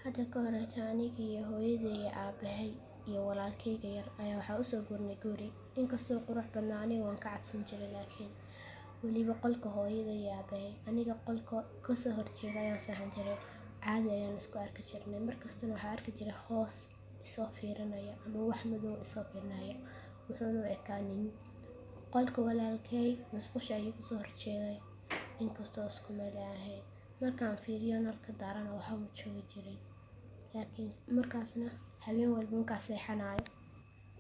Hadda ka hor aniga iyo hooyaday iyo aabahay iyo walaalkayga yar ayaa waxaa usoo gurnay guri. Inkastoo qurux badnaa aniga waan ka cabsan jiray laakiin weliba qolka hooyaday iyo aabahay. Aniga qolka kasoo horjeeda ayaan seexan jiray. Caadi ayaan isku arki jirnay. Markastana waxaa arki jiray hoos isoo fiirinaya ama wax madow isoo fiirinaya. Wuxuuna u ekaa nin. Qolka walaalkay musqusha ayuu kasoo horjeeday. Inkastoo isku meel ay ahayd. Markaan fiiriyo nalka daarana waxaa ma joogi jirin. Laakiin markaasna habeen walba markaan seexanayo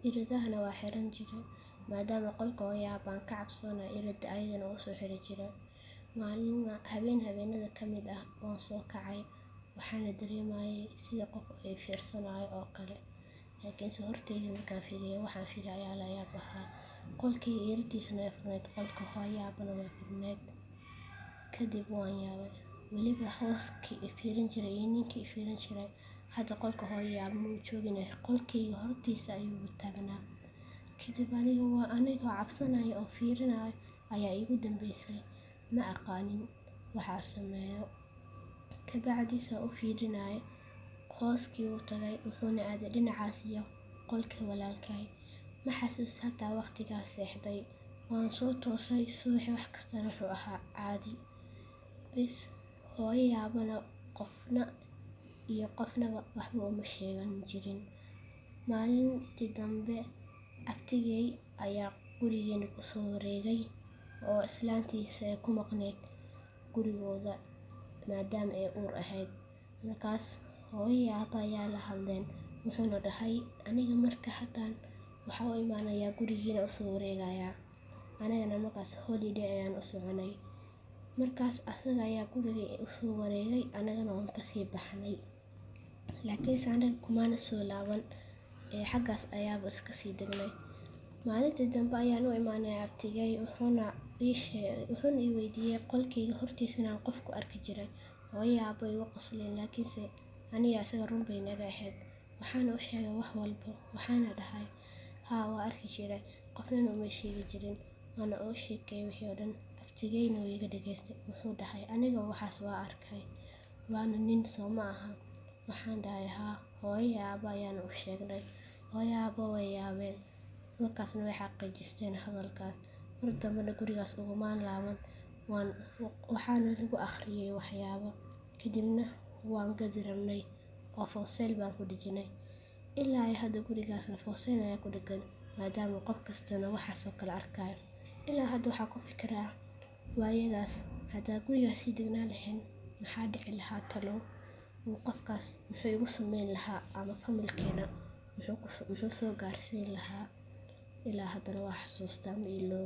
iridahana waa xiran jiray. Maadaama qolka hooyo aabaan ka cabsoonaa irida ayadana u soo xiri jiray. Habeenada ka mid ah waan soo kacay. Waxaana dareemayay sida qof ay fiirsanayo oo kale. Laakiinse horteyda markaan fiiriyo waxaan fiiray ayaa la yaab ahaa. Qolkii iridiisana way furnayd, qolka hooyo aabana way furnayd. Kadib waan yaabay. Weliba hooskii i fiirin jiray iyo ninkii i fiirin jiray. Hadda qolka hooyo aaba ma joogin qolkayga hortiisa ayuu taagnaa. Kadib anigoo cabsanaya oo fiirinayo ayaa igu dambeysay. Ma aqaanin waxaa sameeyo. Kabacdiisa u fiirinaya hooskii uu tagay wuxuuna aaday dhinacaas iyo qolka walaalkay. Ma xasuusta hataa waqtigaas seexday. Waan soo toosay subaxii wax kastana wuxuu ahaa caadi. Bis hooyo aabana qofnaba waxba uma sheegan jirin. Maalintii dambe abtigay ayaa gurigeena ku soo wareegay oo islaantiisa ay ku maqneyd gurigooda maadaama ay uur ahayd. Markaas hooyo aaba ayaa la hadleen wuxuuna dhahay aniga marka haddaan waxaa u imaanayaa gurigiina u soo wareegayaa. Anagana markaas holiday ayaan u soconay. Markaas asaga ayaa guriga u soo wareegay anagana waan kasii baxnay. Laakiinse anaga kumaana soo laaban xaggaas ayaaba iska sii degnay. Maalintii dambe ayaan u imaanay abtigay wuxuuna i weydiiyay qolkayga hortiisa inaan qof ku arki jiray. Hooyo aaba igu qosleen laakiinse aniga asaga run bay naga ahayd. Waxaana u sheegay wax walba. Waxaana dhahay haa waa arki jiray. Qofna uma sheegi jirin. Waana oo sheekay wixii oo dhan. Abtigayna wuu iga dhageystay. Wuxuu dhahay aniga waxaas waa arkay. Waana nin soo ma aha. Waxaan dhahay haa hooyo aaba ayaan u sheegnay. Hooyo aaba way yaabeen. Markaasna way xaqiijisteen hadalkaas. Mar dambena gurigaas ugumaan laaban. Waxaana lagu akhriyay waxyaabo. Kadibna waan gadi rabnay oo for sale baan ku dhijinay. Ilaa hadda gurigaasna for sale ayaa ku dhagan maadaama qof kastana waxaas oo kale arkayo. Ilaa hadda waxaa ku fikiraa waayadaas hadaa gurigaas sii degnaan lahayn maxaa dhici lahaa talo. Qofkaas muxuu igu sameyn lahaa ama familkeena muxuu soo gaarsiin lahaa. Ilaa haddana waa xasuustaa ma iloobi.